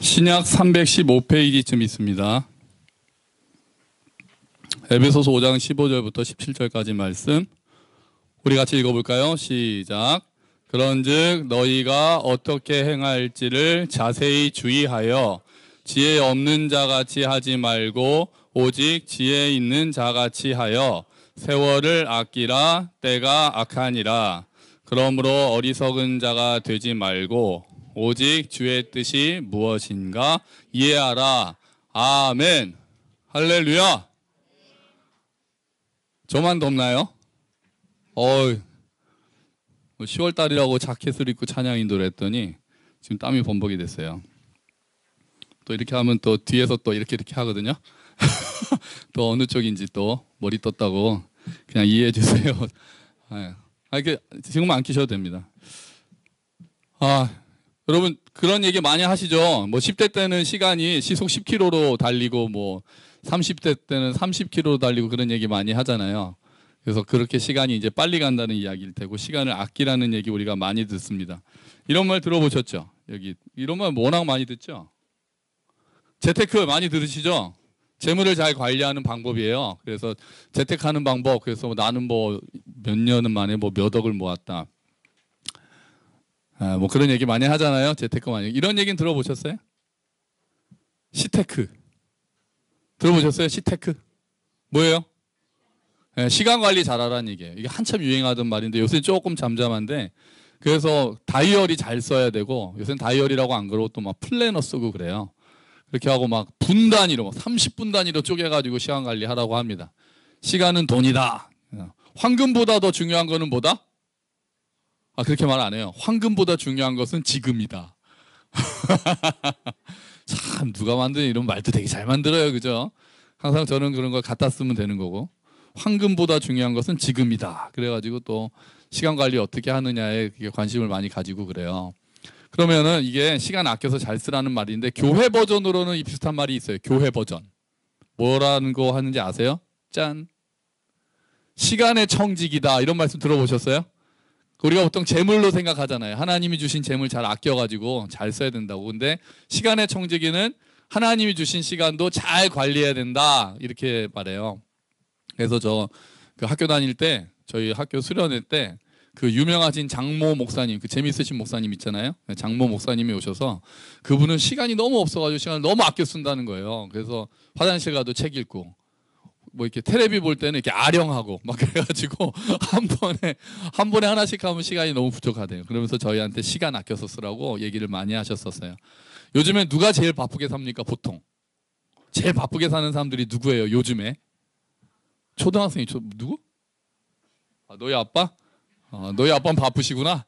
신약 315페이지쯤 있습니다. 에베소서 5장 15절부터 17절까지 말씀 우리 같이 읽어볼까요? 시작. 그런즉 너희가 어떻게 행할지를 자세히 주의하여 지혜 없는 자같이 하지 말고 오직 지혜 있는 자같이 하여 세월을 아끼라. 때가 악하니라. 그러므로 어리석은 자가 되지 말고 오직 주의 뜻이 무엇인가 이해하라. 아멘. 할렐루야. 저만 덥나요? 10월달이라고 자켓을 입고 찬양 인도를 했더니 지금 땀이 범벅이 됐어요. 또 이렇게 하면 또 뒤에서 또 이렇게 하거든요. 또 어느 쪽인지 또 머리 떴다고 그냥 이해해 주세요. 이렇게 지금 안 끼셔도 됩니다. 여러분 그런 얘기 많이 하시죠. 뭐 10대 때는 시간이 시속 10km로 달리고 뭐 30대 때는 30km로 달리고 그런 얘기 많이 하잖아요. 그래서 그렇게 시간이 이제 빨리 간다는 이야기일 테고 시간을 아끼라는 얘기 우리가 많이 듣습니다. 이런 말 들어보셨죠? 여기 이런 말 워낙 많이 듣죠? 재테크 많이 들으시죠? 재물을 잘 관리하는 방법이에요. 그래서 재테크하는 방법. 그래서 나는 뭐 몇 년 만에 뭐 몇 억을 모았다. 뭐 그런 얘기 많이 하잖아요. 재테크 많이. 이런 얘기는 들어보셨어요? 시테크. 들어보셨어요? 시테크. 뭐예요? 시간 관리 잘하라는 얘기예요. 이게 한참 유행하던 말인데 요새 조금 잠잠한데 그래서 다이어리 잘 써야 되고 요새는 다이어리라고 안 그러고 또 막 플래너 쓰고 그래요. 그렇게 하고 막 분 단위로 30분 단위로 쪼개가지고 시간 관리하라고 합니다. 시간은 돈이다. 황금보다 더 중요한 거는 뭐다? 그렇게 말 안 해요. 황금보다 중요한 것은 지금이다. 참 누가 만든 이런 말도 되게 잘 만들어요. 그죠? 항상 저는 그런 걸 갖다 쓰면 되는 거고 황금보다 중요한 것은 지금이다. 그래가지고 또 시간 관리 어떻게 하느냐에 관심을 많이 가지고 그래요. 그러면은 이게 시간 아껴서 잘 쓰라는 말인데 교회 버전으로는 이 비슷한 말이 있어요. 교회 버전. 뭐라는 거 하는지 아세요? 짠. 시간의 청직이다. 이런 말씀 들어보셨어요? 우리가 보통 재물로 생각하잖아요. 하나님이 주신 재물 잘 아껴가지고 잘 써야 된다고. 근데 시간의 청지기는 하나님이 주신 시간도 잘 관리해야 된다. 이렇게 말해요. 그래서 저 그 학교 다닐 때 저희 학교 수련회 때 그 유명하신 장모 목사님, 그 재미있으신 목사님 있잖아요. 장모 목사님이 오셔서 그분은 시간이 너무 없어가지고 시간을 너무 아껴 쓴다는 거예요. 그래서 화장실 가도 책 읽고 뭐 이렇게 텔레비 볼 때는 이렇게 아령하고 막 그래가지고 한 번에 하나씩 하면 시간이 너무 부족하대요. 그러면서 저희한테 시간 아껴서 쓰라고 얘기를 많이 하셨었어요. 요즘에 누가 제일 바쁘게 삽니까? 보통 제일 바쁘게 사는 사람들이 누구예요? 요즘에 초등학생이 누구? 너희 아빠? 너희 아빠는 바쁘시구나.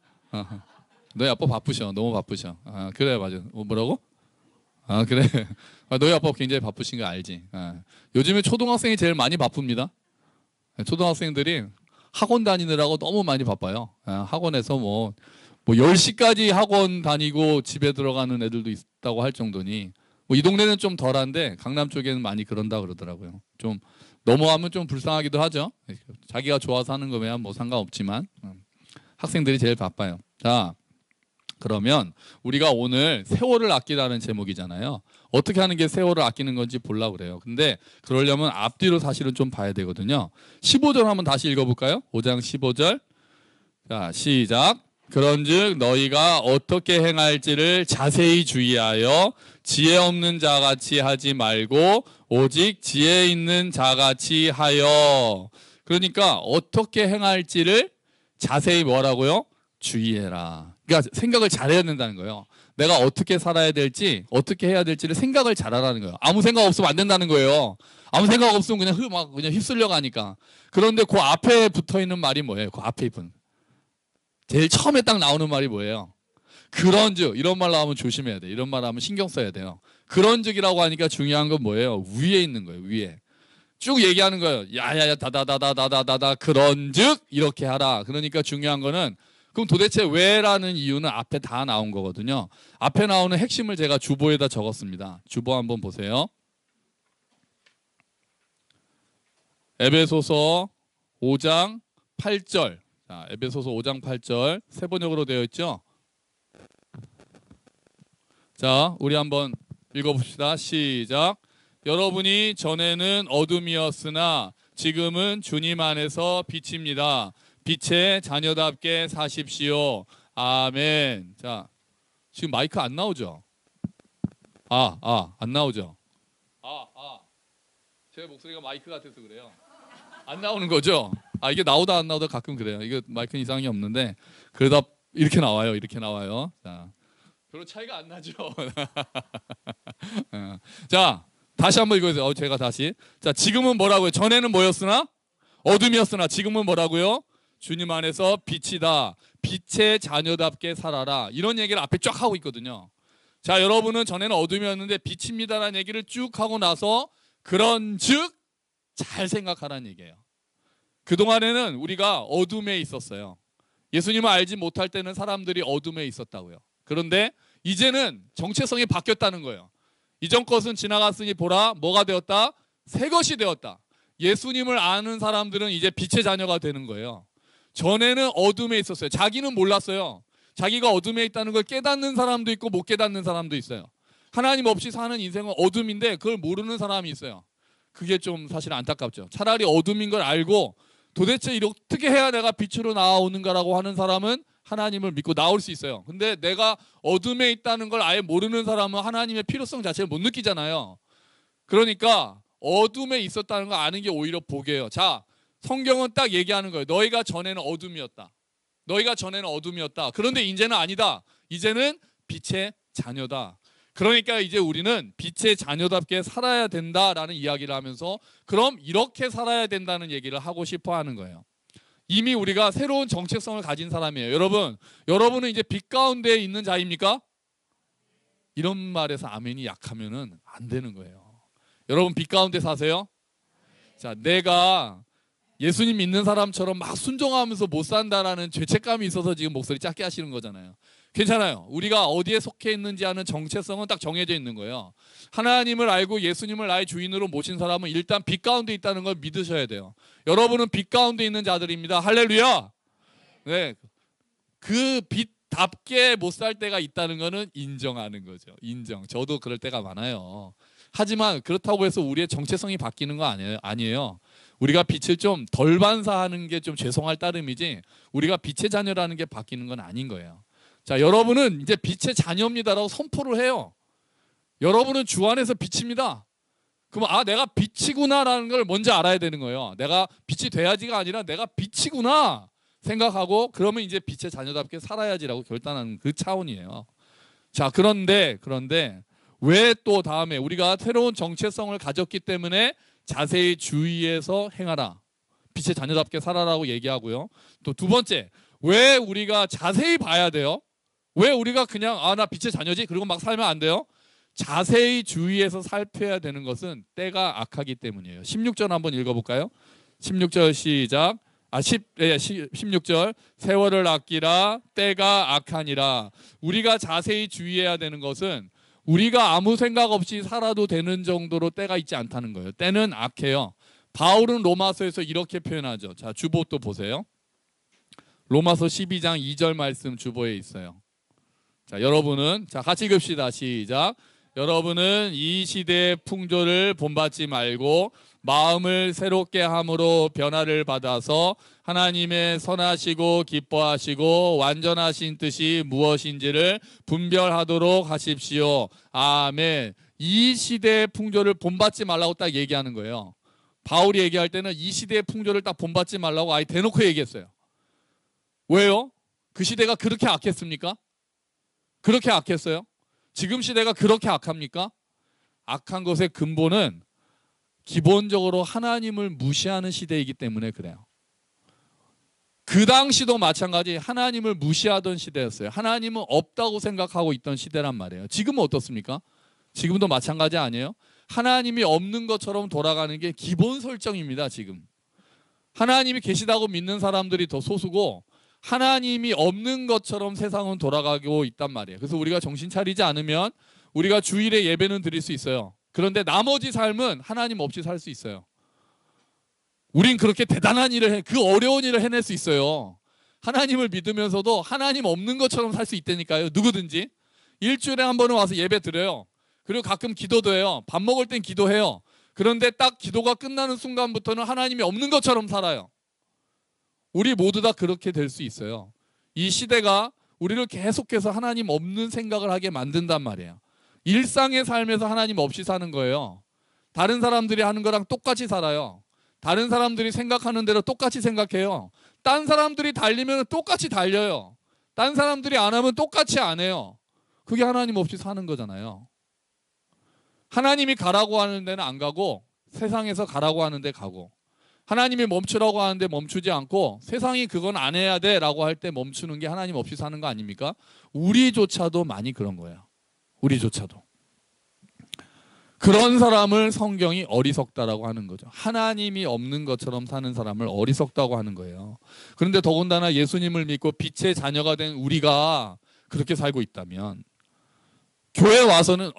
너희 아빠 바쁘셔. 너무 바쁘셔. 그래 맞아. 뭐라고? 그래. 너희 아빠 굉장히 바쁘신 거 알지? 요즘에 초등학생이 제일 많이 바쁩니다. 초등학생들이 학원 다니느라고 너무 많이 바빠요. 학원에서 뭐 10시까지 학원 다니고 집에 들어가는 애들도 있다고 할 정도니 뭐 이 동네는 좀 덜한데 강남 쪽에는 많이 그런다 그러더라고요. 좀 넘어가면 좀 불쌍하기도 하죠. 자기가 좋아서 하는 거면 뭐 상관없지만 학생들이 제일 바빠요. 자, 그러면 우리가 오늘 세월을 아끼라는 제목이잖아요. 어떻게 하는 게 세월을 아끼는 건지 보려고 그래요. 근데 그러려면 앞뒤로 사실은 좀 봐야 되거든요. 15절 한번 다시 읽어볼까요? 5장 15절. 자, 시작. 그런즉 너희가 어떻게 행할지를 자세히 주의하여 지혜 없는 자같이 하지 말고 오직 지혜 있는 자같이 하여. 그러니까 어떻게 행할지를 자세히 뭐라고요? 주의해라. 그러니까 생각을 잘해야 된다는 거예요. 내가 어떻게 살아야 될지 어떻게 해야 될지를 생각을 잘하라는 거예요. 아무 생각 없으면 안 된다는 거예요. 아무 생각 없으면 그냥 휩쓸려 가니까. 그런데 그 앞에 붙어 있는 말이 뭐예요? 그 앞에 있는 제일 처음에 딱 나오는 말이 뭐예요? 그런즉. 이런 말 나오면 조심해야 돼. 이런 말 하면 신경 써야 돼요. 그런즉이라고 하니까 중요한 건 뭐예요? 위에 있는 거예요. 위에 쭉 얘기하는 거예요. 야야야 다다다다다다다다 그런즉 이렇게 하라. 그러니까 중요한 거는 그럼 도대체 왜라는 이유는 앞에 다 나온 거거든요. 앞에 나오는 핵심을 제가 주보에다 적었습니다. 주보 한번 보세요. 에베소서 5장 8절. 자, 에베소서 5장 8절 세 번역으로 되어 있죠. 자, 우리 한번 읽어봅시다. 시작. 여러분이 전에는 어둠이었으나 지금은 주님 안에서 빛입니다. 빛의 자녀답게 사십시오. 아멘. 자, 지금 마이크 안 나오죠? 안 나오죠? 제 목소리가 마이크 같아서 그래요. 안 나오는 거죠? 이게 나오다 안 나오다 가끔 그래요. 이거 마이크 이상이 없는데 그러다 이렇게 나와요. 이렇게 나와요. 자, 별로 차이가 안 나죠? 자, 다시 한번 읽어주세요. 제가 다시. 자, 지금은 뭐라고요? 전에는 뭐였으나? 어둠이었으나 지금은 뭐라고요? 주님 안에서 빛이다. 빛의 자녀답게 살아라. 이런 얘기를 앞에 쫙 하고 있거든요. 자, 여러분은 전에는 어둠이었는데 빛입니다라는 얘기를 쭉 하고 나서 그런즉 잘 생각하라는 얘기예요. 그동안에는 우리가 어둠에 있었어요. 예수님을 알지 못할 때는 사람들이 어둠에 있었다고요. 그런데 이제는 정체성이 바뀌었다는 거예요. 이전 것은 지나갔으니 보라, 뭐가 되었다? 새 것이 되었다. 예수님을 아는 사람들은 이제 빛의 자녀가 되는 거예요. 전에는 어둠에 있었어요. 자기는 몰랐어요. 자기가 어둠에 있다는 걸 깨닫는 사람도 있고 못 깨닫는 사람도 있어요. 하나님 없이 사는 인생은 어둠인데 그걸 모르는 사람이 있어요. 그게 좀 사실 안타깝죠. 차라리 어둠인 걸 알고 도대체 어떻게 해야 내가 빛으로 나오는가라고 하는 사람은 하나님을 믿고 나올 수 있어요. 근데 내가 어둠에 있다는 걸 아예 모르는 사람은 하나님의 필요성 자체를 못 느끼잖아요. 그러니까 어둠에 있었다는 걸 아는 게 오히려 복이에요. 자, 성경은 딱 얘기하는 거예요. 너희가 전에는 어둠이었다. 너희가 전에는 어둠이었다. 그런데 이제는 아니다. 이제는 빛의 자녀다. 그러니까 이제 우리는 빛의 자녀답게 살아야 된다라는 이야기를 하면서 그럼 이렇게 살아야 된다는 얘기를 하고 싶어 하는 거예요. 이미 우리가 새로운 정체성을 가진 사람이에요. 여러분은 이제 빛 가운데 있는 자입니까? 이런 말에서 아멘이 약하면은 안 되는 거예요. 여러분 빛 가운데 사세요? 자, 내가 예수님 믿는 사람처럼 막 순종하면서 못 산다라는 죄책감이 있어서 지금 목소리 작게 하시는 거잖아요. 괜찮아요. 우리가 어디에 속해 있는지 아는 정체성은 딱 정해져 있는 거예요. 하나님을 알고 예수님을 나의 주인으로 모신 사람은 일단 빛 가운데 있다는 걸 믿으셔야 돼요. 여러분은 빛 가운데 있는 자들입니다. 할렐루야. 네, 그 빛답게 못 살 때가 있다는 거는 인정하는 거죠. 인정. 저도 그럴 때가 많아요. 하지만 그렇다고 해서 우리의 정체성이 바뀌는 거 아니에요. 우리가 빛을 좀 덜 반사하는 게 좀 죄송할 따름이지 우리가 빛의 자녀라는 게 바뀌는 건 아닌 거예요. 자, 여러분은 이제 빛의 자녀입니다라고 선포를 해요. 여러분은 주 안에서 빛입니다. 그럼 내가 빛이구나라는 걸 먼저 알아야 되는 거예요. 내가 빛이 돼야지가 아니라 내가 빛이구나 생각하고 그러면 이제 빛의 자녀답게 살아야지라고 결단하는 그 차원이에요. 자, 그런데 왜 또 다음에 우리가 새로운 정체성을 가졌기 때문에 자세히 주의해서 행하라. 빛의 자녀답게 살아라고 얘기하고요. 또 두 번째, 왜 우리가 자세히 봐야 돼요? 왜 우리가 그냥 나 빛의 자녀지? 그리고 막 살면 안 돼요? 자세히 주의해서 살펴야 되는 것은 때가 악하기 때문이에요. 16절 한번 읽어볼까요? 16절 시작. 16절 세월을 아끼라 때가 악하니라. 우리가 자세히 주의해야 되는 것은 우리가 아무 생각 없이 살아도 되는 정도로 때가 있지 않다는 거예요. 때는 악해요. 바울은 로마서에서 이렇게 표현하죠. 자, 주보 또 보세요. 로마서 12장 2절 말씀 주보에 있어요. 자, 여러분은 같이 읽읍시다. 시작. 여러분은 이 시대의 풍조를 본받지 말고 마음을 새롭게 함으로 변화를 받아서 하나님의 선하시고 기뻐하시고 완전하신 뜻이 무엇인지를 분별하도록 하십시오. 아멘. 이 시대의 풍조를 본받지 말라고 딱 얘기하는 거예요. 바울이 얘기할 때는 이 시대의 풍조를 딱 본받지 말라고 아예 대놓고 얘기했어요. 왜요? 그 시대가 그렇게 악했습니까? 그렇게 악했어요? 지금 시대가 그렇게 악합니까? 악한 것의 근본은 기본적으로 하나님을 무시하는 시대이기 때문에 그래요. 그 당시도 마찬가지 하나님을 무시하던 시대였어요. 하나님은 없다고 생각하고 있던 시대란 말이에요. 지금은 어떻습니까? 지금도 마찬가지 아니에요? 하나님이 없는 것처럼 돌아가는 게 기본 설정입니다. 지금 하나님이 계시다고 믿는 사람들이 더 소수고 하나님이 없는 것처럼 세상은 돌아가고 있단 말이에요. 그래서 우리가 정신 차리지 않으면 우리가 주일에 예배는 드릴 수 있어요. 그런데 나머지 삶은 하나님 없이 살 수 있어요. 우린 그렇게 대단한 일을 그 어려운 일을 해낼 수 있어요. 하나님을 믿으면서도 하나님 없는 것처럼 살 수 있다니까요. 누구든지 일주일에 한 번은 와서 예배 드려요. 그리고 가끔 기도도 해요. 밥 먹을 땐 기도해요. 그런데 딱 기도가 끝나는 순간부터는 하나님이 없는 것처럼 살아요. 우리 모두 다 그렇게 될 수 있어요. 이 시대가 우리를 계속해서 하나님 없는 생각을 하게 만든단 말이에요. 일상의 삶에서 하나님 없이 사는 거예요. 다른 사람들이 하는 거랑 똑같이 살아요. 다른 사람들이 생각하는 대로 똑같이 생각해요. 딴 사람들이 달리면 똑같이 달려요. 딴 사람들이 안 하면 똑같이 안 해요. 그게 하나님 없이 사는 거잖아요. 하나님이 가라고 하는 데는 안 가고 세상에서 가라고 하는 데 가고, 하나님이 멈추라고 하는데 멈추지 않고 세상이 그건 안 해야 돼 라고 할 때 멈추는 게 하나님 없이 사는 거 아닙니까? 우리조차도 많이 그런 거예요. 우리조차도. 그런 사람을 성경이 어리석다라고 하는 거죠. 하나님이 없는 것처럼 사는 사람을 어리석다고 하는 거예요. 그런데 더군다나 예수님을 믿고 빛의 자녀가 된 우리가 그렇게 살고 있다면, 교회 와서는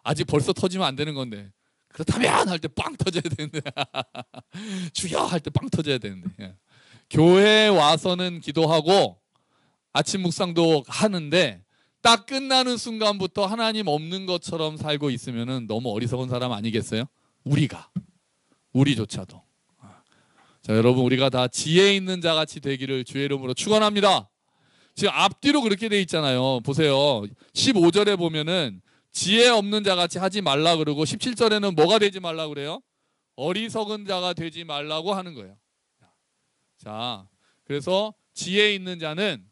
아직 벌써 터지면 안 되는 건데, 그렇다면 할 때 빵 터져야 되는데 주여 할 때 빵 터져야 되는데, 교회 와서는 기도하고 아침 묵상도 하는데 딱 끝나는 순간부터 하나님 없는 것처럼 살고 있으면 너무 어리석은 사람 아니겠어요? 우리조차도. 자, 여러분, 우리가 다 지혜 있는 자같이 되기를 주의 이름으로 축원합니다. 지금 앞뒤로 그렇게 돼 있잖아요. 보세요. 15절에 보면은 지혜 없는 자같이 하지 말라 그러고 17절에는 뭐가 되지 말라 그래요? 어리석은 자가 되지 말라고 하는 거예요. 자, 그래서 지혜 있는 자는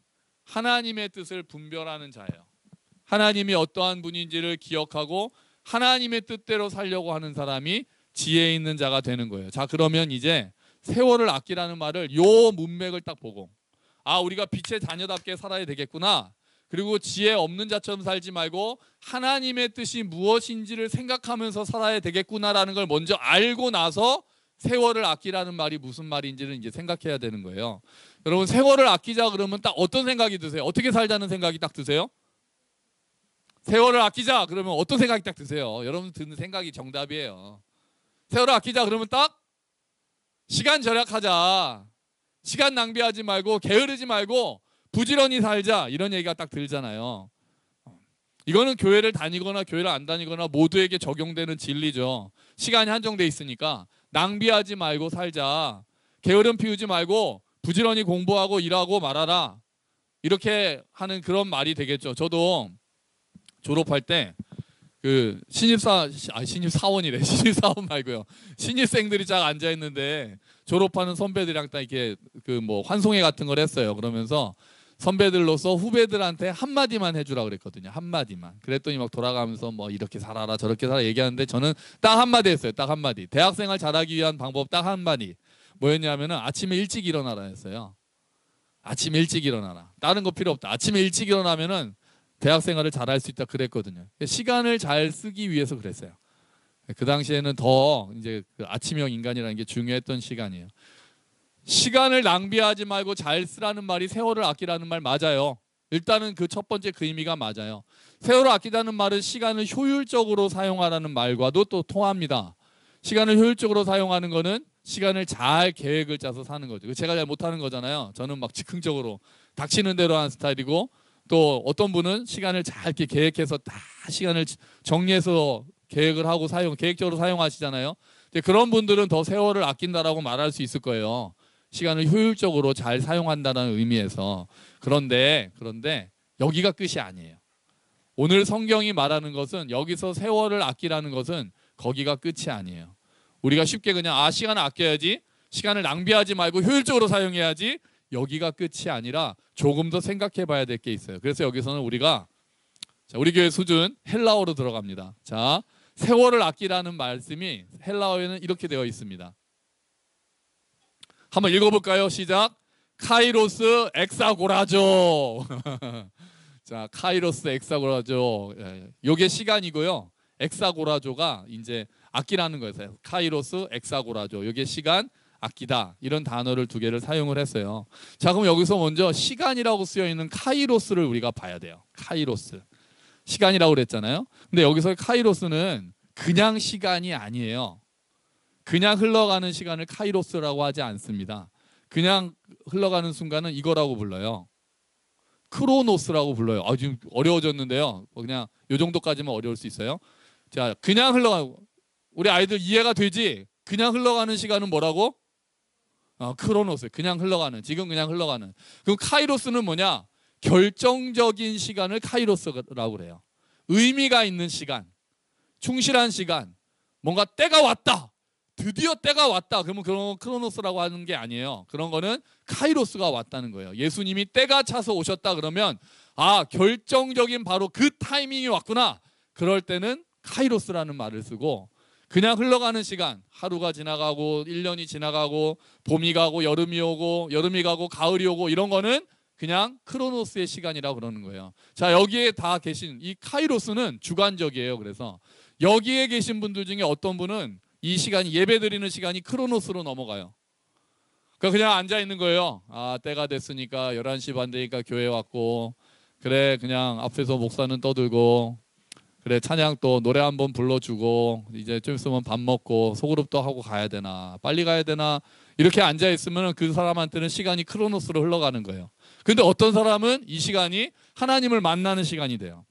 하나님의 뜻을 분별하는 자예요. 하나님이 어떠한 분인지를 기억하고 하나님의 뜻대로 살려고 하는 사람이 지혜 있는 자가 되는 거예요. 자, 그러면 이제 세월을 아끼라는 말을 요 문맥을 딱 보고, 아, 우리가 빛의 자녀답게 살아야 되겠구나. 그리고 지혜 없는 자처럼 살지 말고 하나님의 뜻이 무엇인지를 생각하면서 살아야 되겠구나라는 걸 먼저 알고 나서 세월을 아끼라는 말이 무슨 말인지를 이제 생각해야 되는 거예요. 여러분, 세월을 아끼자 그러면 딱 어떤 생각이 드세요? 어떻게 살자는 생각이 딱 드세요? 세월을 아끼자 그러면 어떤 생각이 딱 드세요? 여러분 드는 생각이 정답이에요. 세월을 아끼자 그러면 딱 시간 절약하자, 시간 낭비하지 말고 게으르지 말고 부지런히 살자, 이런 얘기가 딱 들잖아요. 이거는 교회를 다니거나 교회를 안 다니거나 모두에게 적용되는 진리죠. 시간이 한정돼 있으니까 낭비하지 말고 살자, 게으름 피우지 말고 부지런히 공부하고 일하고 말아라, 이렇게 하는 그런 말이 되겠죠. 저도 졸업할 때 그 신입사원이래. 신입사원 말고요. 신입생들이 쫙 앉아 있는데 졸업하는 선배들이랑 딱 이렇게 그 뭐 환송회 같은 걸 했어요. 그러면서 선배들로서 후배들한테 한마디만 해주라 그랬거든요. 한마디만. 그랬더니 막 돌아가면서 뭐 이렇게 살아라 저렇게 살아 얘기하는데 저는 딱 한마디 했어요. 딱 한마디. 대학생활 잘하기 위한 방법 딱 한마디. 뭐였냐면은 아침에 일찍 일어나라 했어요. 아침에 일찍 일어나라. 다른 거 필요 없다. 아침에 일찍 일어나면은 대학생활을 잘할 수 있다 그랬거든요. 시간을 잘 쓰기 위해서 그랬어요. 그 당시에는 더 이제 그 아침형 인간이라는 게 중요했던 시간이에요. 시간을 낭비하지 말고 잘 쓰라는 말이 세월을 아끼라는 말 맞아요. 일단은 그 첫 번째 그 의미가 맞아요. 세월을 아끼다는 말은 시간을 효율적으로 사용하라는 말과도 또 통합니다. 시간을 효율적으로 사용하는 거는 시간을 잘 계획을 짜서 사는 거죠. 제가 잘 못하는 거잖아요. 저는 막 즉흥적으로 닥치는 대로 하는 스타일이고, 또 어떤 분은 시간을 잘 이렇게 계획해서 다 시간을 정리해서 계획을 하고 계획적으로 사용하시잖아요. 그런 분들은 더 세월을 아낀다라고 말할 수 있을 거예요. 시간을 효율적으로 잘 사용한다는 의미에서. 그런데 여기가 끝이 아니에요. 오늘 성경이 말하는 것은 여기서 세월을 아끼라는 것은 거기가 끝이 아니에요. 우리가 쉽게 그냥 시간을 아껴야지, 시간을 낭비하지 말고 효율적으로 사용해야지, 여기가 끝이 아니라 조금 더 생각해 봐야 될 게 있어요. 그래서 여기서는 우리가 우리 교회 수준 헬라어로 들어갑니다. 자, 세월을 아끼라는 말씀이 헬라어에는 이렇게 되어 있습니다. 한번 읽어볼까요? 시작. 카이로스 엑사고라조. 자, 카이로스 엑사고라조. 요게 시간이고요. 엑사고라조가 이제 아끼라는 거예요. 카이로스 엑사고라조. 요게 시간, 아끼다, 이런 단어를 두 개를 사용을 했어요. 자, 그럼 여기서 먼저 시간이라고 쓰여 있는 카이로스를 우리가 봐야 돼요. 카이로스. 시간이라고 그랬잖아요. 근데 여기서 카이로스는 그냥 시간이 아니에요. 그냥 흘러가는 시간을 카이로스라고 하지 않습니다. 그냥 흘러가는 순간은 이거라고 불러요. 크로노스라고 불러요. 지금 어려워졌는데요. 그냥 요 정도까지만 어려울 수 있어요. 자, 그냥 흘러가고, 우리 아이들 이해가 되지? 그냥 흘러가는 시간은 뭐라고? 크로노스. 그냥 흘러가는. 지금 그냥 흘러가는. 그럼 카이로스는 뭐냐? 결정적인 시간을 카이로스라고 그래요. 의미가 있는 시간, 충실한 시간, 뭔가 때가 왔다. 드디어 때가 왔다. 그러면 그런 크로노스라고 하는 게 아니에요. 그런 거는 카이로스가 왔다는 거예요. 예수님이 때가 차서 오셨다 그러면 결정적인 바로 그 타이밍이 왔구나. 그럴 때는 카이로스라는 말을 쓰고, 그냥 흘러가는 시간, 하루가 지나가고 1년이 지나가고 봄이 가고 여름이 오고 여름이 가고 가을이 오고 이런 거는 그냥 크로노스의 시간이라고 그러는 거예요. 자, 여기에 다 계신 이 카이로스는 주관적이에요. 그래서 여기에 계신 분들 중에 어떤 분은 이 시간이, 예배 드리는 시간이 크로노스로 넘어가요. 그러니까 그냥 앉아 있는 거예요. 때가 됐으니까 11시 반 되니까 교회 왔고, 그래 그냥 앞에서 목사는 떠들고, 그래 찬양 또 노래 한번 불러주고, 이제 좀 있으면 밥 먹고 소그룹도 하고 가야 되나, 빨리 가야 되나, 이렇게 앉아 있으면 그 사람한테는 시간이 크로노스로 흘러가는 거예요. 근데 어떤 사람은 이 시간이 하나님을 만나는 시간이 돼요.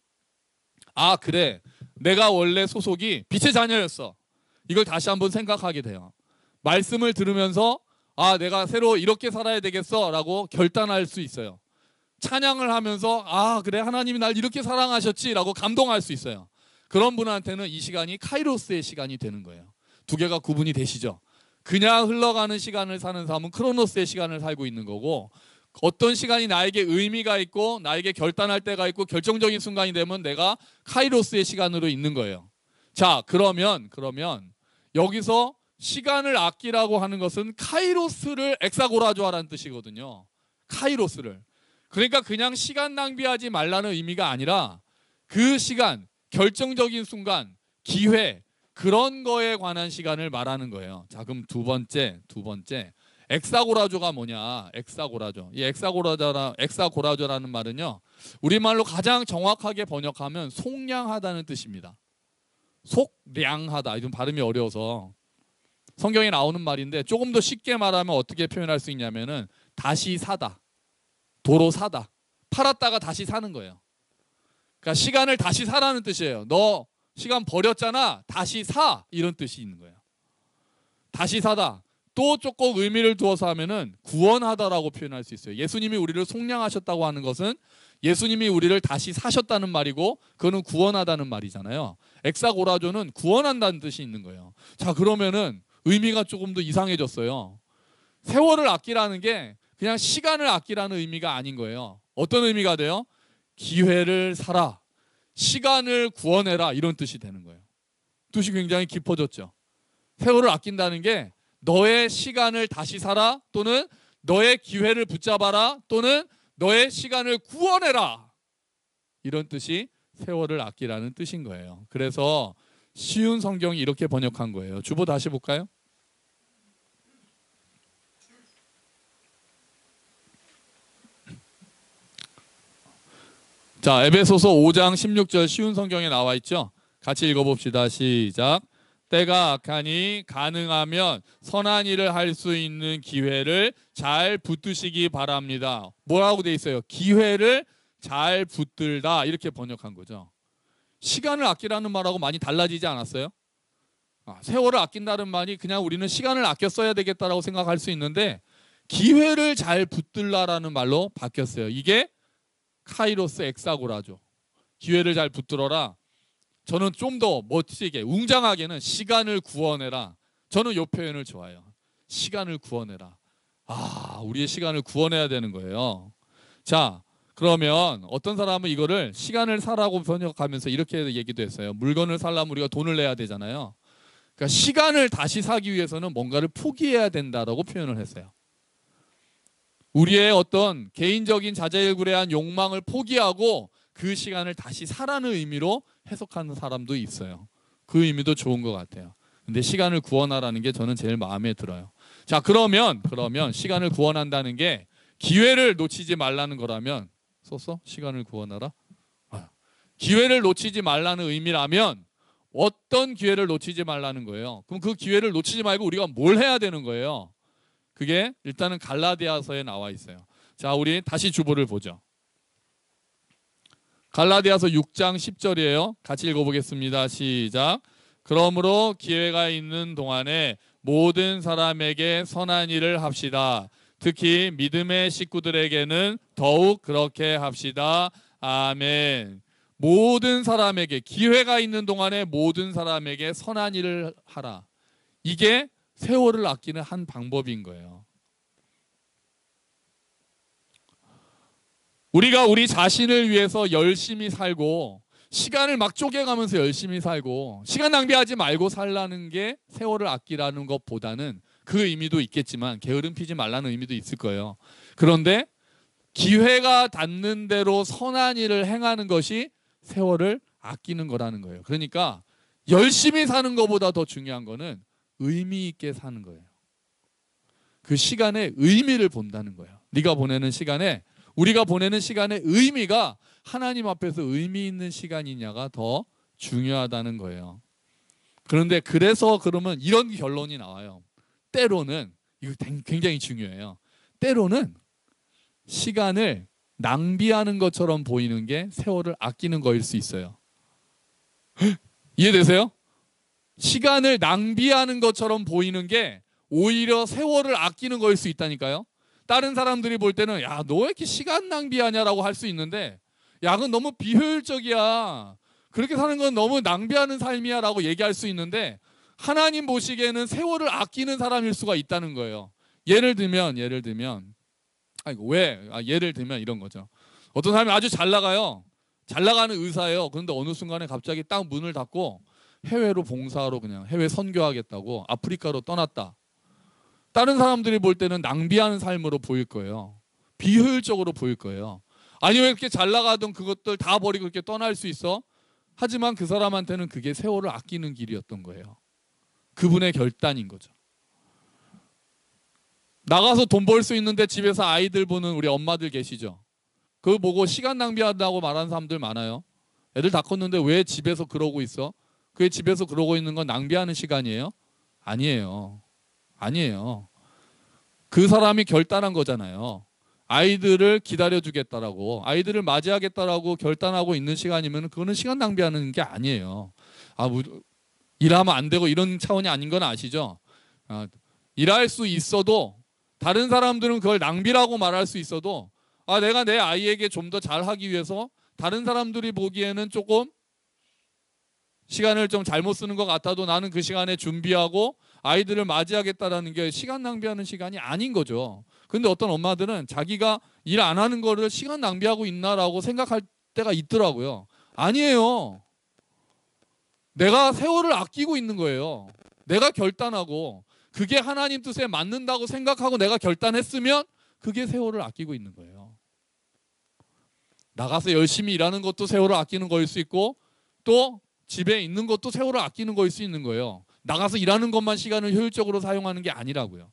그래, 내가 원래 소속이 빛의 자녀였어. 이걸 다시 한번 생각하게 돼요. 말씀을 들으면서 내가 새로 이렇게 살아야 되겠어 라고 결단할 수 있어요. 찬양을 하면서 그래 하나님이 날 이렇게 사랑하셨지 라고 감동할 수 있어요. 그런 분한테는 이 시간이 카이로스의 시간이 되는 거예요. 두 개가 구분이 되시죠? 그냥 흘러가는 시간을 사는 사람은 크로노스의 시간을 살고 있는 거고, 어떤 시간이 나에게 의미가 있고 나에게 결단할 때가 있고 결정적인 순간이 되면 내가 카이로스의 시간으로 있는 거예요. 자, 그러면 여기서 시간을 아끼라고 하는 것은 카이로스를 엑사고라조하라는 뜻이거든요. 카이로스를. 그러니까 그냥 시간 낭비하지 말라는 의미가 아니라 그 시간, 결정적인 순간, 기회, 그런 거에 관한 시간을 말하는 거예요. 자, 그럼 두 번째 엑사고라조가 뭐냐? 엑사고라조. 이 엑사고라조라는 말은요, 우리말로 가장 정확하게 번역하면 속량하다는 뜻입니다. 속량하다. 좀 발음이 어려워서 성경에 나오는 말인데, 조금 더 쉽게 말하면 어떻게 표현할 수 있냐면은 다시 사다, 도로 사다, 팔았다가 다시 사는 거예요. 그러니까 시간을 다시 사라는 뜻이에요. 너 시간 버렸잖아, 다시 사, 이런 뜻이 있는 거예요. 다시 사다. 또 조금 의미를 두어서 하면은 구원하다라고 표현할 수 있어요. 예수님이 우리를 속량하셨다고 하는 것은 예수님이 우리를 다시 사셨다는 말이고, 그거는 구원하다는 말이잖아요. 엑사고라조는 구원한다는 뜻이 있는 거예요. 자, 그러면은 의미가 조금 더 이상해졌어요. 세월을 아끼라는 게 그냥 시간을 아끼라는 의미가 아닌 거예요. 어떤 의미가 돼요? 기회를 사라, 시간을 구원해라, 이런 뜻이 되는 거예요. 뜻이 굉장히 깊어졌죠. 세월을 아낀다는 게 너의 시간을 다시 사라, 또는 너의 기회를 붙잡아라, 또는 너의 시간을 구원해라, 이런 뜻이 세월을 아끼라는 뜻인 거예요. 그래서 쉬운 성경이 이렇게 번역한 거예요. 주보 다시 볼까요? 자, 에베소서 5장 16절 쉬운 성경에 나와 있죠? 같이 읽어봅시다. 시작. 때가 악하니 가능하면 선한 일을 할 수 있는 기회를 잘 붙드시기 바랍니다. 뭐라고 돼 있어요? 기회를 잘 붙들다, 이렇게 번역한 거죠. 시간을 아끼라는 말하고 많이 달라지지 않았어요? 세월을 아낀다는 말이 그냥 우리는 시간을 아껴 써야 되겠다라고 생각할 수 있는데, 기회를 잘 붙들라라는 말로 바뀌었어요. 이게 카이로스 엑사고라죠. 기회를 잘 붙들어라. 저는 좀 더 멋지게, 웅장하게는 시간을 구원해라. 저는 이 표현을 좋아해요. 시간을 구원해라. 우리의 시간을 구원해야 되는 거예요. 자, 그러면 어떤 사람은 이거를 시간을 사라고 번역하면서 이렇게 얘기도 했어요. 물건을 사려면 우리가 돈을 내야 되잖아요. 그러니까 시간을 다시 사기 위해서는 뭔가를 포기해야 된다라고 표현을 했어요. 우리의 어떤 개인적인 자제일구레한 욕망을 포기하고 그 시간을 다시 사라는 의미로 해석하는 사람도 있어요. 그 의미도 좋은 것 같아요. 근데 시간을 구원하라는 게 저는 제일 마음에 들어요. 자, 그러면 시간을 구원한다는 게 기회를 놓치지 말라는 거라면, 썼어? 시간을 구원하라? 기회를 놓치지 말라는 의미라면 어떤 기회를 놓치지 말라는 거예요? 그럼 그 기회를 놓치지 말고 우리가 뭘 해야 되는 거예요? 그게 일단은 갈라디아서에 나와 있어요. 자, 우리 다시 주보를 보죠. 갈라디아서 6장 10절이에요. 같이 읽어보겠습니다. 시작. 그러므로 기회가 있는 동안에 모든 사람에게 선한 일을 합시다. 특히 믿음의 식구들에게는 더욱 그렇게 합시다. 아멘. 모든 사람에게, 기회가 있는 동안에 모든 사람에게 선한 일을 하라. 이게 세월을 아끼는 한 방법인 거예요. 우리가 우리 자신을 위해서 열심히 살고 시간을 막 쪼개가면서 열심히 살고 시간 낭비하지 말고 살라는 게 세월을 아끼라는 것보다는, 그 의미도 있겠지만 게으름 피지 말라는 의미도 있을 거예요. 그런데 기회가 닿는 대로 선한 일을 행하는 것이 세월을 아끼는 거라는 거예요. 그러니까 열심히 사는 것보다 더 중요한 거는 의미 있게 사는 거예요. 그 시간에 의미를 본다는 거예요. 네가 보내는 시간에, 우리가 보내는 시간의 의미가 하나님 앞에서 의미 있는 시간이냐가 더 중요하다는 거예요. 그런데 그래서 그러면 이런 결론이 나와요. 때로는, 이거 굉장히 중요해요. 때로는 시간을 낭비하는 것처럼 보이는 게 세월을 아끼는 거일 수 있어요. 이해되세요? 시간을 낭비하는 것처럼 보이는 게 오히려 세월을 아끼는 거일 수 있다니까요. 다른 사람들이 볼 때는 야, 너 왜 이렇게 시간 낭비하냐라고 할 수 있는데, 야, 그건 너무 비효율적이야, 그렇게 사는 건 너무 낭비하는 삶이야 라고 얘기할 수 있는데, 하나님 보시기에는 세월을 아끼는 사람일 수가 있다는 거예요. 예를 들면 예를 들면 이런 거죠. 어떤 사람이 아주 잘 나가요. 잘 나가는 의사예요. 그런데 어느 순간에 갑자기 딱 문을 닫고 해외로 봉사하러, 그냥 해외 선교하겠다고 아프리카로 떠났다. 다른 사람들이 볼 때는 낭비하는 삶으로 보일 거예요. 비효율적으로 보일 거예요. 아니, 왜 이렇게 잘 나가던 그것들 다 버리고 이렇게 떠날 수 있어? 하지만 그 사람한테는 그게 세월을 아끼는 길이었던 거예요. 그분의 결단인 거죠. 나가서 돈 벌 수 있는데 집에서 아이들 보는 우리 엄마들 계시죠? 그거 보고 시간 낭비한다고 말하는 사람들 많아요. 애들 다 컸는데 왜 집에서 그러고 있어? 그게 집에서 그러고 있는 건 낭비하는 시간이에요? 아니에요. 아니에요. 그 사람이 결단한 거잖아요. 아이들을 기다려주겠다라고, 아이들을 맞이하겠다라고 결단하고 있는 시간이면 그거는 시간 낭비하는 게 아니에요. 일하면 안 되고 이런 차원이 아닌 건 아시죠? 일할 수 있어도, 다른 사람들은 그걸 낭비라고 말할 수 있어도, 내가 내 아이에게 좀 더 잘하기 위해서 다른 사람들이 보기에는 조금 시간을 좀 잘못 쓰는 것 같아도 나는 그 시간에 준비하고 아이들을 맞이하겠다라는 게 시간 낭비하는 시간이 아닌 거죠. 근데 어떤 엄마들은 자기가 일 안 하는 거를 시간 낭비하고 있나라고 생각할 때가 있더라고요. 아니에요. 내가 세월을 아끼고 있는 거예요. 내가 결단하고 그게 하나님 뜻에 맞는다고 생각하고 내가 결단했으면 그게 세월을 아끼고 있는 거예요. 나가서 열심히 일하는 것도 세월을 아끼는 거일 수 있고, 또 집에 있는 것도 세월을 아끼는 거일 수 있는 거예요. 나가서 일하는 것만 시간을 효율적으로 사용하는 게 아니라고요.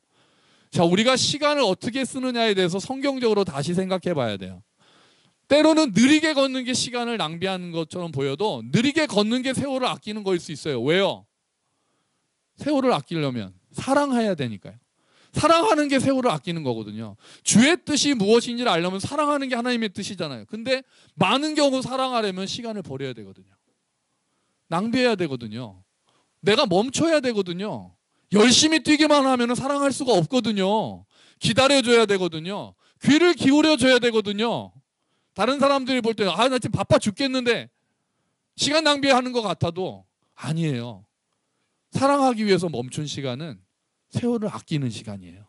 자, 우리가 시간을 어떻게 쓰느냐에 대해서 성경적으로 다시 생각해 봐야 돼요. 때로는 느리게 걷는 게 시간을 낭비하는 것처럼 보여도 느리게 걷는 게 세월을 아끼는 거일 수 있어요. 왜요? 세월을 아끼려면 사랑해야 되니까요. 사랑하는 게 세월을 아끼는 거거든요. 주의 뜻이 무엇인지를 알려면 사랑하는 게 하나님의 뜻이잖아요. 근데 많은 경우 사랑하려면 시간을 버려야 되거든요. 낭비해야 되거든요. 내가 멈춰야 되거든요. 열심히 뛰기만 하면 사랑할 수가 없거든요. 기다려줘야 되거든요. 귀를 기울여줘야 되거든요. 다른 사람들이 볼 때는 나 지금 바빠 죽겠는데 시간 낭비하는 것 같아도 아니에요. 사랑하기 위해서 멈춘 시간은 세월을 아끼는 시간이에요.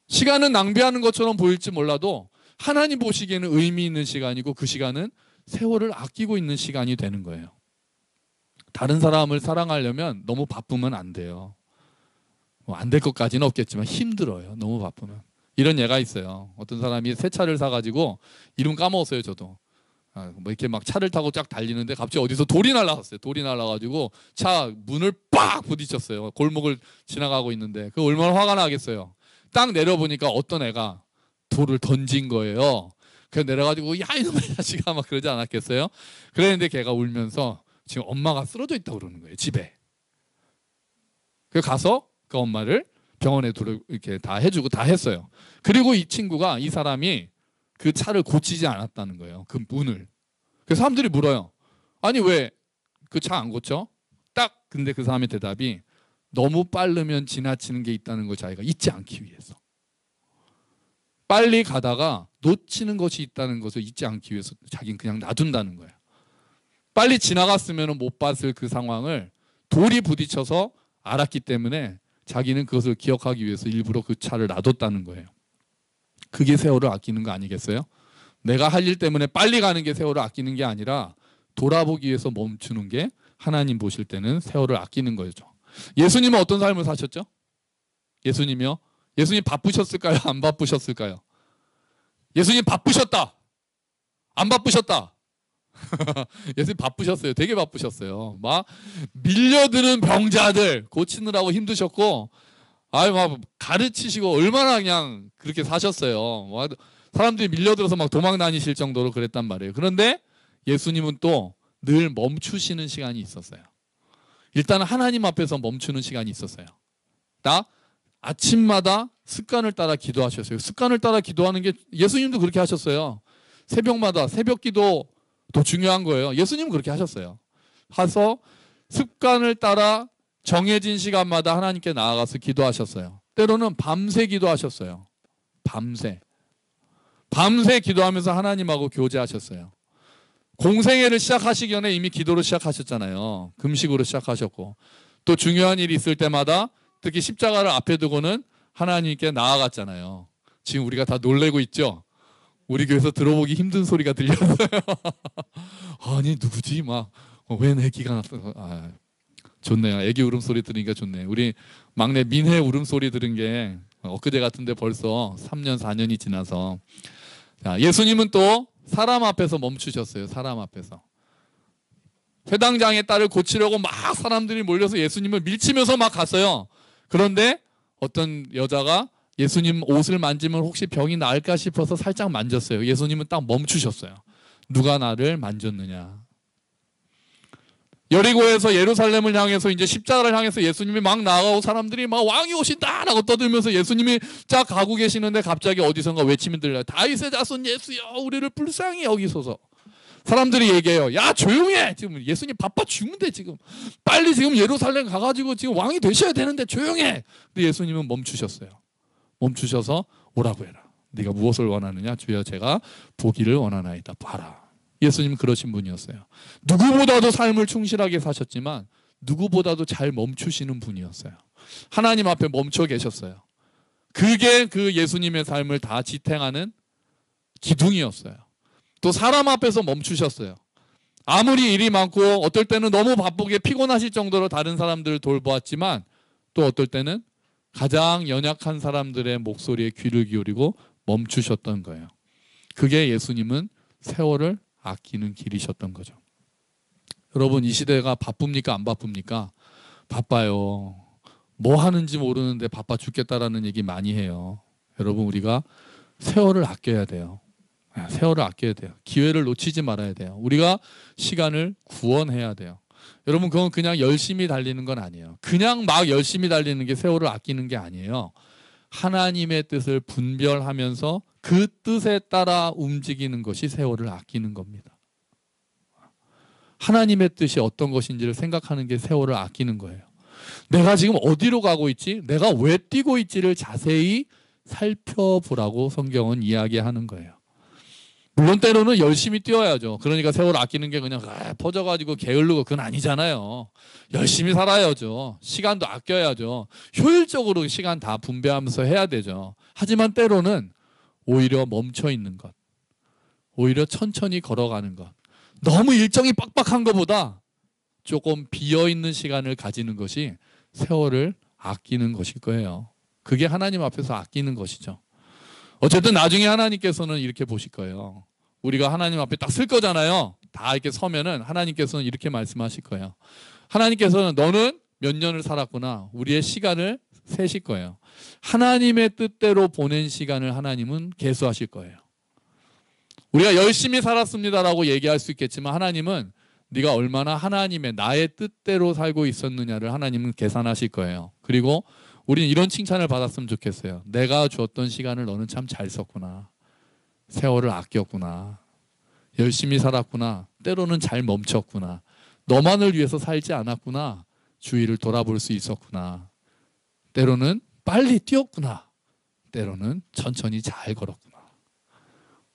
시간은 낭비하는 것처럼 보일지 몰라도 하나님 보시기에는 의미 있는 시간이고, 그 시간은 세월을 아끼고 있는 시간이 되는 거예요. 다른 사람을 사랑하려면 너무 바쁘면 안 돼요. 안 될 것까지는 없겠지만 힘들어요. 너무 바쁘면. 이런 예가 있어요. 어떤 사람이 새 차를 사가지고, 이름 까먹었어요 저도. 이렇게 막 차를 타고 쫙 달리는데 갑자기 어디서 돌이 날라갔어요. 돌이 날라가지고 차 문을 빡 부딪혔어요. 골목을 지나가고 있는데 그 얼마나 화가 나겠어요. 딱 내려보니까 어떤 애가 돌을 던진 거예요. 그래서 내려가지고 야, 이놈의 자식아 막 그러지 않았겠어요? 그랬는데 걔가 울면서 지금 엄마가 쓰러져 있다고 그러는 거예요, 집에. 그래서 가서 그 엄마를 병원에 이렇게 다 해주고 다 했어요. 그리고 이 사람이 그 차를 고치지 않았다는 거예요. 그 문을. 그래서 사람들이 물어요. 아니 왜 그 차 안 고쳐? 딱 근데 그 사람의 대답이 너무 빠르면 지나치는 게 있다는 걸 자기가 잊지 않기 위해서. 빨리 가다가 놓치는 것이 있다는 것을 잊지 않기 위해서 자기는 그냥 놔둔다는 거예요. 빨리 지나갔으면 못 봤을 그 상황을 돌이 부딪혀서 알았기 때문에 자기는 그것을 기억하기 위해서 일부러 그 차를 놔뒀다는 거예요. 그게 세월을 아끼는 거 아니겠어요? 내가 할 일 때문에 빨리 가는 게 세월을 아끼는 게 아니라 돌아보기 위해서 멈추는 게 하나님 보실 때는 세월을 아끼는 거죠. 예수님은 어떤 삶을 사셨죠? 예수님이요? 예수님 바쁘셨을까요? 안 바쁘셨을까요? 예수님 바쁘셨다. 안 바쁘셨다. 예수님 바쁘셨어요. 되게 바쁘셨어요. 막 밀려드는 병자들 고치느라고 힘드셨고, 막 가르치시고 얼마나 그냥 그렇게 사셨어요. 사람들이 밀려들어서 막 도망 다니실 정도로 그랬단 말이에요. 그런데 예수님은 또 늘 멈추시는 시간이 있었어요. 일단 하나님 앞에서 멈추는 시간이 있었어요. 아침마다 습관을 따라 기도하셨어요. 습관을 따라 기도하는 게 예수님도 그렇게 하셨어요. 새벽마다 새벽 기도도 중요한 거예요. 예수님은 그렇게 하셨어요. 하서 습관을 따라 정해진 시간마다 하나님께 나아가서 기도하셨어요. 때로는 밤새 기도하셨어요. 밤새 기도하면서 하나님하고 교제하셨어요. 공생애를 시작하시기 전에 이미 기도를 시작하셨잖아요. 금식으로 시작하셨고, 또 중요한 일이 있을 때마다 특히 십자가를 앞에 두고는 하나님께 나아갔잖아요. 지금 우리가 다 놀래고 있죠? 우리 교회에서 들어보기 힘든 소리가 들렸어요. 아니 누구지? 웬 애기가 났어. 좋네요. 애기 울음소리 들으니까 좋네요. 우리 막내 민혜 울음소리 들은 게 엊그제 같은데 벌써 3년 4년이 지나서. 자, 예수님은 또 사람 앞에서 멈추셨어요. 사람 앞에서. 회당장의 딸을 고치려고 막 사람들이 몰려서 예수님을 밀치면서 막 갔어요. 그런데 어떤 여자가 예수님 옷을 만지면 혹시 병이 나을까 싶어서 살짝 만졌어요. 예수님은 딱 멈추셨어요. 누가 나를 만졌느냐. 여리고에서 예루살렘을 향해서 이제 십자가를 향해서 예수님이 막 나가고 사람들이 막 왕이 오신다라고 떠들면서 예수님이 쫙 가고 계시는데 갑자기 어디선가 외침이 들려요. 다윗의 자손 예수여 우리를 불쌍히 여기소서. 사람들이 얘기해요. 야 조용해. 지금 예수님 바빠 죽는데 지금 빨리 지금 예루살렘 가가지고 지금 왕이 되셔야 되는데 조용해. 근데 예수님은 멈추셨어요. 멈추셔서 오라고 해라. 네가 무엇을 원하느냐? 주여 제가 보기를 원하나이다. 봐라. 예수님은 그러신 분이었어요. 누구보다도 삶을 충실하게 사셨지만 누구보다도 잘 멈추시는 분이었어요. 하나님 앞에 멈춰 계셨어요. 그게 그 예수님의 삶을 다 지탱하는 기둥이었어요. 또 사람 앞에서 멈추셨어요. 아무리 일이 많고 어떨 때는 너무 바쁘게 피곤하실 정도로 다른 사람들을 돌보았지만 또 어떨 때는 가장 연약한 사람들의 목소리에 귀를 기울이고 멈추셨던 거예요. 그게 예수님은 세월을 아끼는 길이셨던 거죠. 여러분 이 시대가 바쁩니까? 안 바쁩니까? 바빠요. 뭐 하는지 모르는데 바빠 죽겠다라는 얘기 많이 해요. 여러분 우리가 세월을 아껴야 돼요. 세월을 아껴야 돼요. 기회를 놓치지 말아야 돼요. 우리가 시간을 구원해야 돼요. 여러분 그건 그냥 열심히 달리는 건 아니에요. 그냥 막 열심히 달리는 게 세월을 아끼는 게 아니에요. 하나님의 뜻을 분별하면서 그 뜻에 따라 움직이는 것이 세월을 아끼는 겁니다. 하나님의 뜻이 어떤 것인지를 생각하는 게 세월을 아끼는 거예요. 내가 지금 어디로 가고 있지? 내가 왜 뛰고 있지를 자세히 살펴보라고 성경은 이야기하는 거예요. 물론 때로는 열심히 뛰어야죠. 그러니까 세월 아끼는 게 그냥 퍼져가지고 게으르고 그건 아니잖아요. 열심히 살아야죠. 시간도 아껴야죠. 효율적으로 시간 다 분배하면서 해야 되죠. 하지만 때로는 오히려 멈춰 있는 것, 오히려 천천히 걸어가는 것, 너무 일정이 빡빡한 것보다 조금 비어있는 시간을 가지는 것이 세월을 아끼는 것일 거예요. 그게 하나님 앞에서 아끼는 것이죠. 어쨌든 나중에 하나님께서는 이렇게 보실 거예요. 우리가 하나님 앞에 딱 쓸 거잖아요. 다 이렇게 서면은 하나님께서는 이렇게 말씀하실 거예요. 하나님께서는 너는 몇 년을 살았구나. 우리의 시간을 세실 거예요. 하나님의 뜻대로 보낸 시간을 하나님은 계수하실 거예요. 우리가 열심히 살았습니다라고 얘기할 수 있겠지만 하나님은 네가 얼마나 하나님의 나의 뜻대로 살고 있었느냐를 하나님은 계산하실 거예요. 그리고 우리는 이런 칭찬을 받았으면 좋겠어요. 내가 주었던 시간을 너는 참 잘 썼구나. 세월을 아꼈구나. 열심히 살았구나. 때로는 잘 멈췄구나. 너만을 위해서 살지 않았구나. 주위를 돌아볼 수 있었구나. 때로는 빨리 뛰었구나. 때로는 천천히 잘 걸었구나.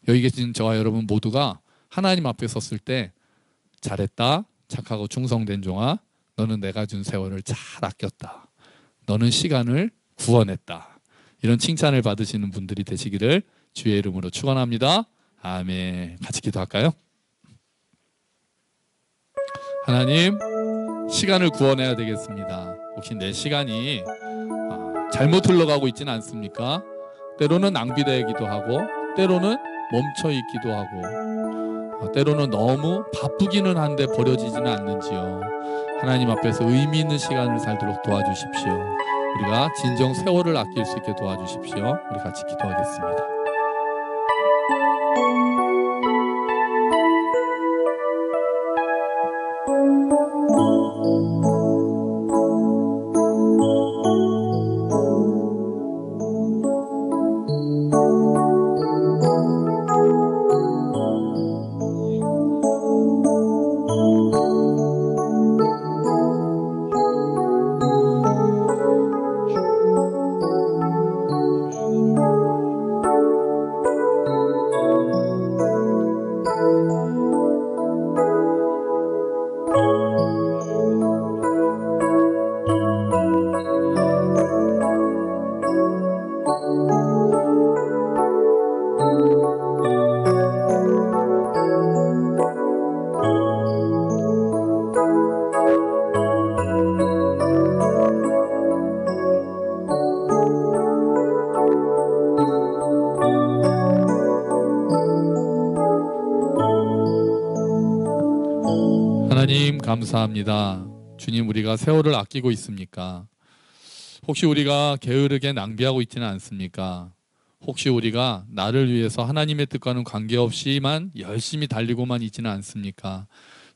여기 계신 저와 여러분 모두가 하나님 앞에 섰을 때 잘했다. 착하고 충성된 종아. 너는 내가 준 세월을 잘 아꼈다. 너는 시간을 구원했다. 이런 칭찬을 받으시는 분들이 되시기를 주의 이름으로 축원합니다. 아멘. 같이 기도할까요? 하나님, 시간을 구원해야 되겠습니다. 혹시 내 시간이 잘못 흘러가고 있지는 않습니까? 때로는 낭비되기도 하고 때로는 멈춰 있기도 하고 때로는 너무 바쁘기는 한데 버려지지는 않는지요. 하나님 앞에서 의미 있는 시간을 살도록 도와주십시오. 우리가 진정 세월을 아낄 수 있게 도와주십시오. 우리 같이 기도하겠습니다. 하나님 감사합니다. 주님, 우리가 세월을 아끼고 있습니까? 혹시 우리가 게으르게 낭비하고 있지는 않습니까? 혹시 우리가 나를 위해서 하나님의 뜻과는 관계없이만 열심히 달리고만 있지는 않습니까?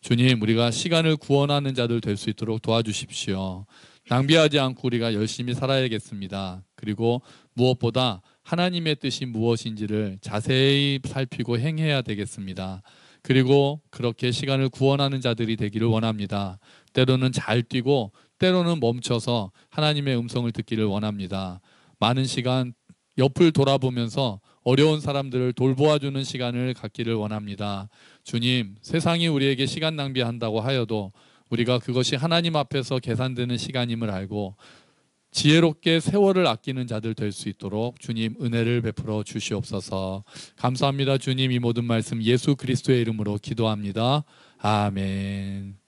주님, 우리가 시간을 구원하는 자들 될 수 있도록 도와주십시오. 낭비하지 않고 우리가 열심히 살아야겠습니다. 그리고 무엇보다 하나님의 뜻이 무엇인지를 자세히 살피고 행해야 되겠습니다. 그리고 그렇게 시간을 구원하는 자들이 되기를 원합니다. 때로는 잘 뛰고 때로는 멈춰서 하나님의 음성을 듣기를 원합니다. 많은 시간 옆을 돌아보면서 어려운 사람들을 돌보아주는 시간을 갖기를 원합니다. 주님, 세상이 우리에게 시간 낭비한다고 하여도 우리가 그것이 하나님 앞에서 계산되는 시간임을 알고 지혜롭게 세월을 아끼는 자들 될 수 있도록 주님 은혜를 베풀어 주시옵소서. 감사합니다. 주님, 이 모든 말씀 예수 그리스도의 이름으로 기도합니다. 아멘.